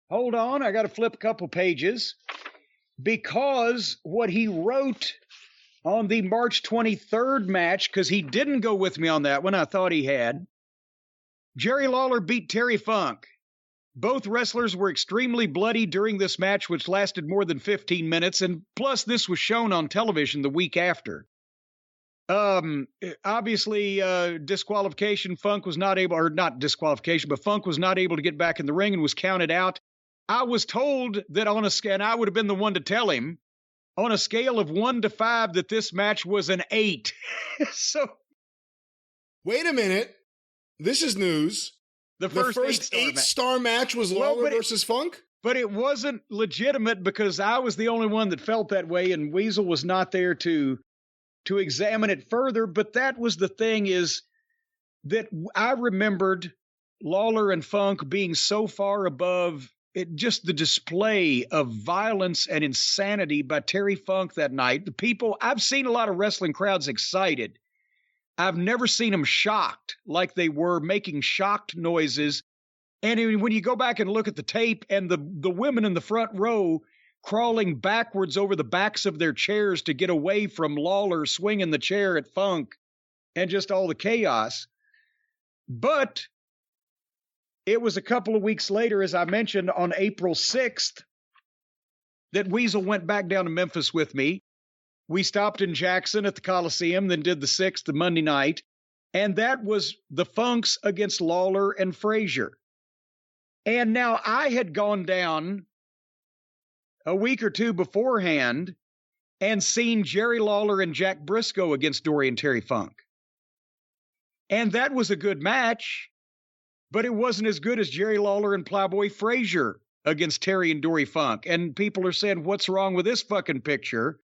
hold on, I got to flip a couple pages, because what he wrote on the March 23rd match, because he didn't go with me on that one, I thought he had. Jerry Lawler beat Terry Funk. Both wrestlers were extremely bloody during this match, which lasted more than 15 minutes, and plus this was shown on television the week after. Obviously, disqualification. Funk was not able, or not disqualification, but Funk was not able to get back in the ring and was counted out. I was told that on a scale, and I would have been the one to tell him, on a scale of 1 to 5, that this match was an 8. So, wait a minute. This is news. The first 8-star match was Lawler versus Funk? But it wasn't legitimate because I was the only one that felt that way, and Weasel was not there to examine it further. But that was the thing, is that I remembered Lawler and Funk being so far above it, just the display of violence and insanity by Terry Funk that night. The people, I've seen a lot of wrestling crowds excited. I've never seen them shocked like they were, making shocked noises. And when you go back and look at the tape, and the women in the front row crawling backwards over the backs of their chairs to get away from Lawler swinging the chair at Funk, and just all the chaos. But it was a couple of weeks later, as I mentioned, on April 6th, that Weasel went back down to Memphis with me. We stopped in Jackson at the Coliseum, then did the 6th, the Monday night, and that was the Funks against Lawler and Frazier. And now I had gone down a week or two beforehand and seen Jerry Lawler and Jack Briscoe against Dory and Terry Funk. And that was a good match, but it wasn't as good as Jerry Lawler and Plowboy Frazier against Terry and Dory Funk. And people are saying, what's wrong with this fucking picture?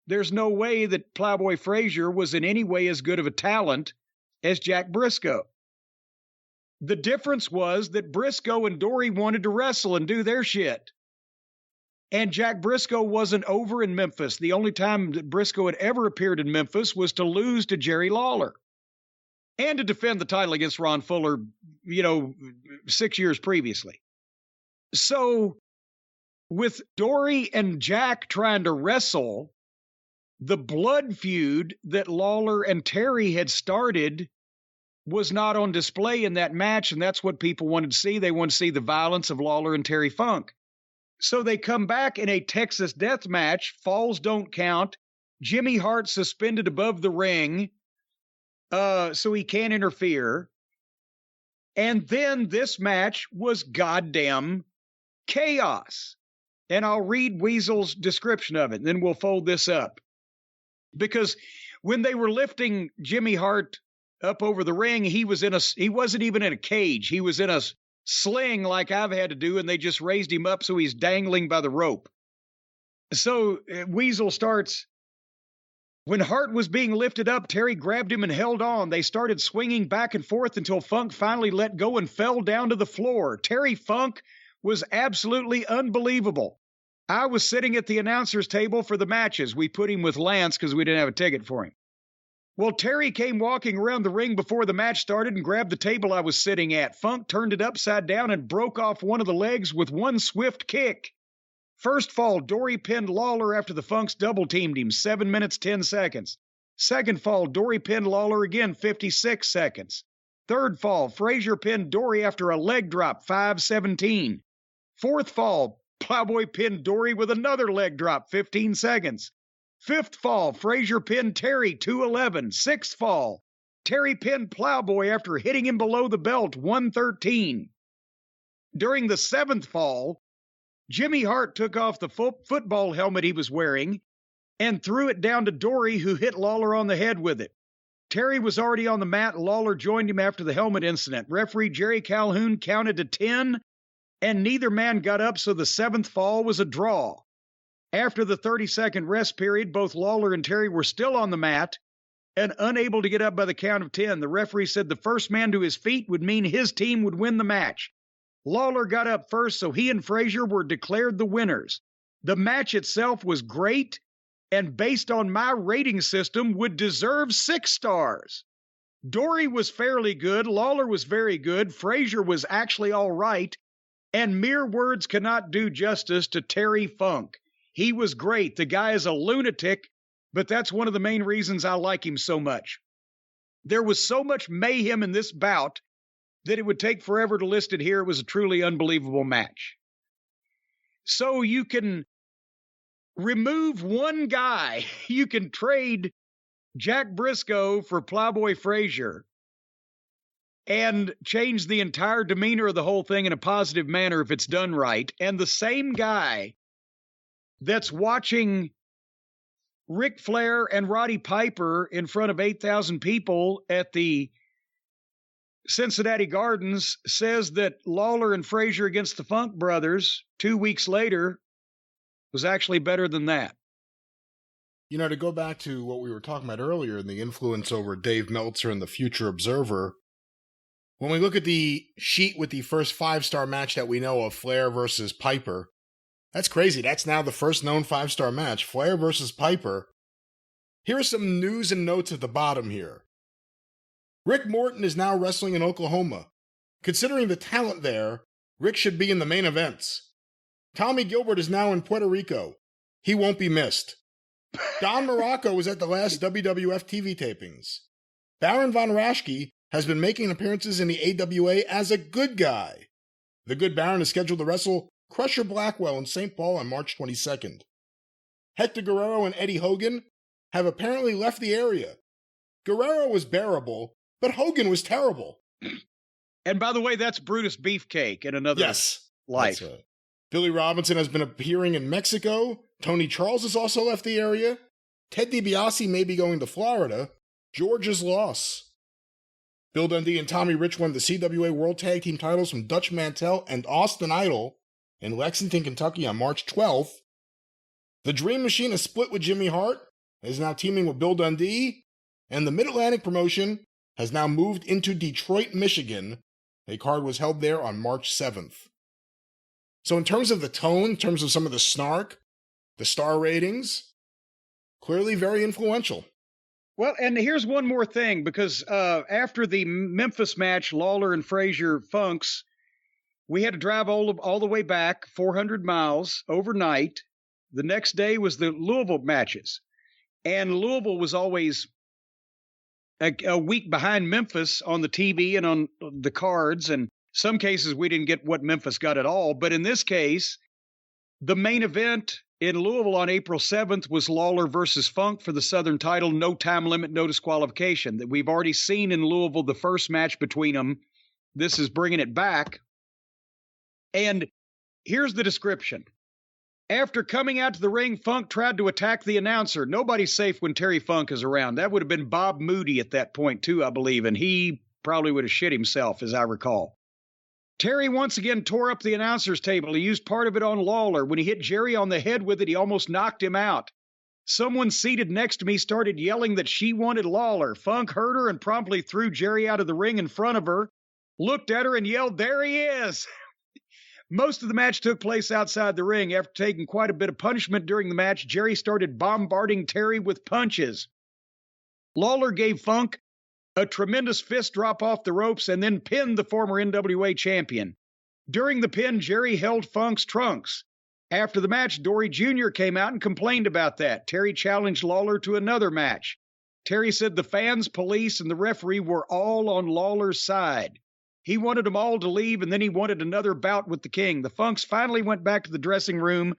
There's no way that Plowboy Frazier was in any way as good of a talent as Jack Briscoe. The difference was that Briscoe and Dory wanted to wrestle and do their shit. And Jack Briscoe wasn't over in Memphis. The only time that Briscoe had ever appeared in Memphis was to lose to Jerry Lawler and to defend the title against Ron Fuller, 6 years previously. So with Dory and Jack trying to wrestle, the blood feud that Lawler and Terry had started was not on display in that match, and that's what people wanted to see. They wanted to see the violence of Lawler and Terry Funk. So they come back in a Texas death match. Falls don't count. Jimmy Hart suspended above the ring, so he can't interfere. And then this match was goddamn chaos. And I'll read Weasel's description of it, and then we'll fold this up. Because when they were lifting Jimmy Hart up over the ring, he wasn't even in a cage. He was in a sling like I've had to do, and they just raised him up so he's dangling by the rope. So Weasel starts, when Hart was being lifted up, Terry grabbed him and held on. They started swinging back and forth until Funk finally let go and fell down to the floor. Terry Funk was absolutely unbelievable. I was sitting at the announcer's table for the matches. We put him with Lance because we didn't have a ticket for him. Well, Terry came walking around the ring before the match started and grabbed the table I was sitting at. Funk turned it upside down and broke off one of the legs with one swift kick. First fall, Dory pinned Lawler after the Funks double-teamed him, 7 minutes, 10 seconds. Second fall, Dory pinned Lawler again, 56 seconds. Third fall, Frazier pinned Dory after a leg drop, 5:17. Fourth fall, Plowboy pinned Dory with another leg drop, 15 seconds. Fifth fall, Frazier pinned Terry, 2:11. Sixth fall, Terry pinned Plowboy after hitting him below the belt, 1:13. During the seventh fall, Jimmy Hart took off the football helmet he was wearing and threw it down to Dory, who hit Lawler on the head with it. Terry was already on the mat. Lawler joined him after the helmet incident. Referee Jerry Calhoun counted to 10, and neither man got up, so the seventh fall was a draw. After the 30-second rest period, both Lawler and Terry were still on the mat and unable to get up by the count of 10. The referee said the first man to his feet would mean his team would win the match. Lawler got up first, so he and Frazier were declared the winners. The match itself was great, and based on my rating system, would deserve 6 stars. Dory was fairly good. Lawler was very good. Frazier was actually all right. And mere words cannot do justice to Terry Funk. He was great. The guy is a lunatic, but that's one of the main reasons I like him so much. There was so much mayhem in this bout that it would take forever to list it here. It was a truly unbelievable match. So you can remove one guy. You can trade Jack Briscoe for Plowboy Frazier and change the entire demeanor of the whole thing in a positive manner if it's done right. And the same guy that's watching Ric Flair and Roddy Piper in front of 8,000 people at the Cincinnati Gardens says that Lawler and Frazier against the Funk Brothers 2 weeks later was actually better than that. You know, to go back to what we were talking about earlier and the influence over Dave Meltzer and the Future Observer, when we look at the sheet with the first 5-star match that we know of, Flair versus Piper, that's crazy. That's now the first known 5-star match, Flair versus Piper. Here are some news and notes at the bottom here. Rick Morton is now wrestling in Oklahoma. Considering the talent there, Rick should be in the main events. Tommy Gilbert is now in Puerto Rico. He won't be missed. Don Morocco was at the last WWF TV tapings. Baron Von Raschke has been making appearances in the AWA as a good guy. The Good Baron is scheduled to wrestle Crusher Blackwell in St. Paul on March 22nd. Hector Guerrero and Eddie Hogan have apparently left the area. Guerrero was bearable, but Hogan was terrible. And by the way, that's Brutus Beefcake in another life. Billy Robinson has been appearing in Mexico. Tony Charles has also left the area. Ted DiBiase may be going to Florida. George's loss. Bill Dundee and Tommy Rich won the CWA World Tag Team titles from Dutch Mantell and Austin Idol in Lexington, Kentucky on March 12th. The Dream Machine has split with Jimmy Hart, is now teaming with Bill Dundee, and the Mid-Atlantic promotion has now moved into Detroit, Michigan. A card was held there on March 7th. So in terms of the tone, in terms of some of the snark, the star ratings, clearly very influential. Well, and here's one more thing, because after the Memphis match, Lawler and Frazier Funks, we had to drive all the way back 400 miles overnight. The next day was the Louisville matches. And Louisville was always a week behind Memphis on the TV and on the cards. And some cases we didn't get what Memphis got at all. But in this case, the main event in Louisville on April 7th was Lawler versus Funk for the Southern title. No time limit, no disqualification. That we've already seen in Louisville the first match between them. This is bringing it back. And here's the description. After coming out to the ring, Funk tried to attack the announcer. Nobody's safe when Terry Funk is around. That would have been Bob Moody at that point, too, I believe, and he probably would have shit himself, as I recall. Terry once again tore up the announcer's table. He used part of it on Lawler. When he hit Jerry on the head with it, he almost knocked him out. Someone seated next to me started yelling that she wanted Lawler. Funk heard her and promptly threw Jerry out of the ring in front of her, looked at her and yelled, "There he is!" Most of the match took place outside the ring. After taking quite a bit of punishment during the match, Jerry started bombarding Terry with punches. Lawler gave Funk a tremendous fist drop off the ropes and then pinned the former NWA champion. During the pin, Jerry held Funk's trunks. After the match, Dory Jr. came out and complained about that. Terry challenged Lawler to another match. Terry said the fans, police, and the referee were all on Lawler's side. He wanted them all to leave, and then he wanted another bout with the King. The Funks finally went back to the dressing room,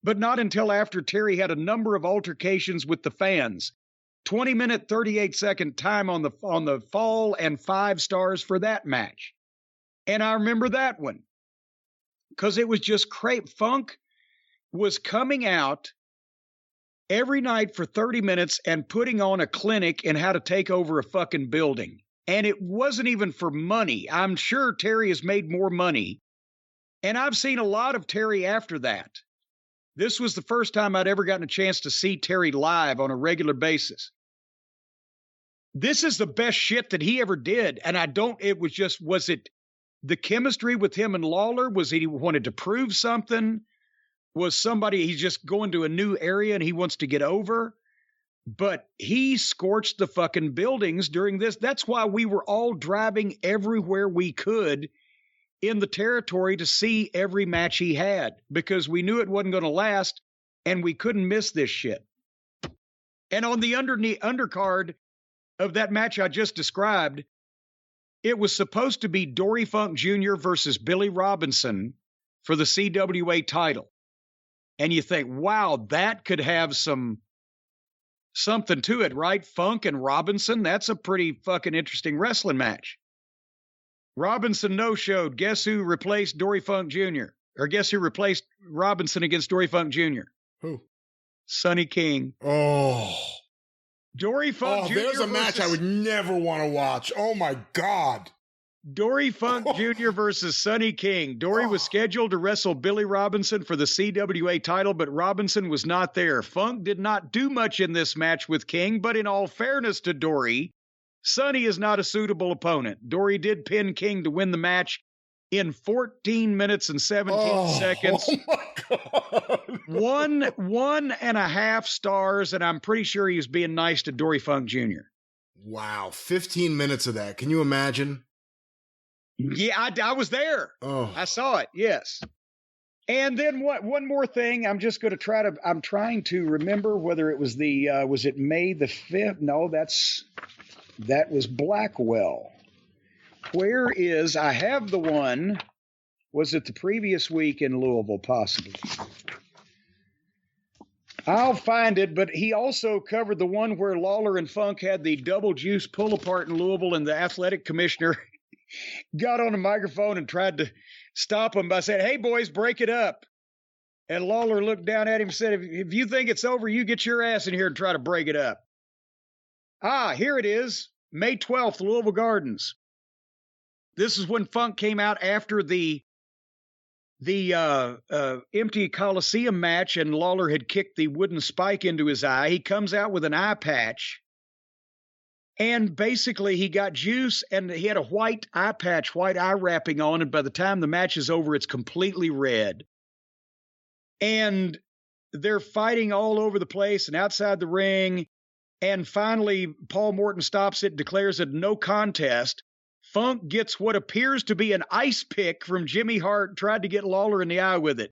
but not until after Terry had a number of altercations with the fans. 20-minute, 38-second time on the fall, and 5 stars for that match. And I remember that one, because it was just crap. Funk was coming out every night for 30 minutes and putting on a clinic in how to take over a fucking building. And it wasn't even for money. I'm sure Terry has made more money. And I've seen a lot of Terry after that. This was the first time I'd ever gotten a chance to see Terry live on a regular basis. This is the best shit that he ever did. And was it the chemistry with him and Lawler? Was he wanted to prove something? Was he's just going to a new area and he wants to get over? But he scorched the fucking buildings during this. That's why we were all driving everywhere we could in the territory to see every match he had because we knew it wasn't going to last and we couldn't miss this shit. And on the undercard of that match I just described, it was supposed to be Dory Funk Jr. versus Billy Robinson for the CWA title. And you think, wow, that could have something to it, right? Funk and Robinson, that's a pretty fucking interesting wrestling match. Robinson no-showed. Guess who replaced Dory Funk Jr.? Or guess who replaced Robinson against Dory Funk Jr.? Who? Sonny King. Oh. Dory Funk Jr. There's a match I would never want to watch. Oh, my God. Dory Funk Jr. versus Sonny King. Dory was scheduled to wrestle Billy Robinson for the CWA title, but Robinson was not there. Funk did not do much in this match with King, but in all fairness to Dory, Sonny is not a suitable opponent. Dory did pin King to win the match in 14 minutes and 17 seconds. Oh, my God. 1.5 stars, and I'm pretty sure he was being nice to Dory Funk Jr. Wow, 15 minutes of that. Can you imagine? Yeah, I was there. Oh. I saw it, yes. And then one more thing, I'm trying to remember whether it was was it May the 5th? No, that was Blackwell. I have the one, was it the previous week in Louisville, possibly? I'll find it, but he also covered the one where Lawler and Funk had the double juice pull apart in Louisville, and the athletic commissioner got on the microphone and tried to stop him by saying, "Hey, boys, break it up." And Lawler looked down at him and said, if you think it's over, you get your ass in here and try to break it up. Here it is, May 12th, Louisville Gardens. This is when Funk came out after the empty Coliseum match, and Lawler had kicked the wooden spike into his eye. He comes out with an eye patch. And basically, he got juice, and he had a white eye patch, white eye wrapping on, and by the time the match is over, it's completely red. And they're fighting all over the place and outside the ring, and finally, Paul Morton stops it, declares it no contest. Funk gets what appears to be an ice pick from Jimmy Hart, tried to get Lawler in the eye with it.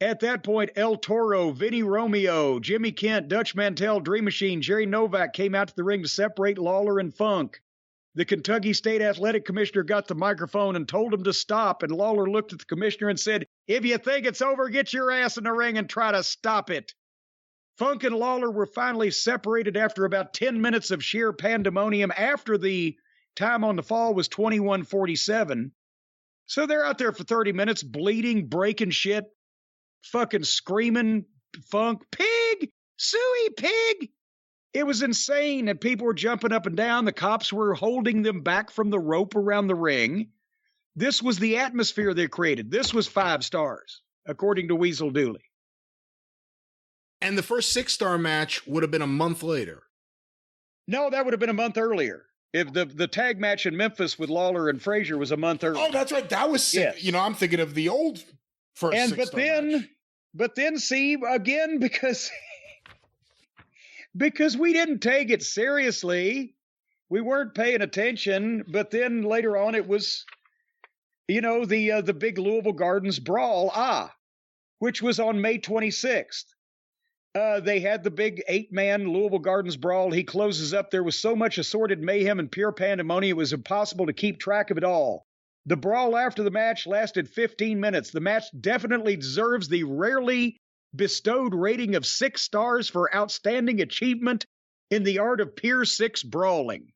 At that point, El Toro, Vinny Romeo, Jimmy Kent, Dutch Mantell, Dream Machine, Jerry Novak came out to the ring to separate Lawler and Funk. The Kentucky State Athletic Commissioner got the microphone and told him to stop, and Lawler looked at the commissioner and said, "If you think it's over, get your ass in the ring and try to stop it." Funk and Lawler were finally separated after about 10 minutes of sheer pandemonium after the time on the fall was 21:47. So they're out there for 30 minutes, bleeding, breaking shit, fucking screaming, Funk, "Pig! Suey, pig!" It was insane, and people were jumping up and down. The cops were holding them back from the rope around the ring. This was the atmosphere they created. This was 5 stars, according to Weasel Dooley. And the first 6-star match would have been a month later. No, that would have been a month earlier. If the tag match in Memphis with Lawler and Frazier was a month earlier. Oh, that's right. That was sick. Yes. I'm thinking of the old first 6-star match. But then, see, again, because we didn't take it seriously, we weren't paying attention, but then later on it was, the big Louisville Gardens brawl, which was on May 26th. They had the big 8-man Louisville Gardens brawl. He closes up. There was so much assorted mayhem and pure pandemonium, it was impossible to keep track of it all. The brawl after the match lasted 15 minutes. The match definitely deserves the rarely bestowed rating of 6 stars for outstanding achievement in the art of Pier 6 brawling.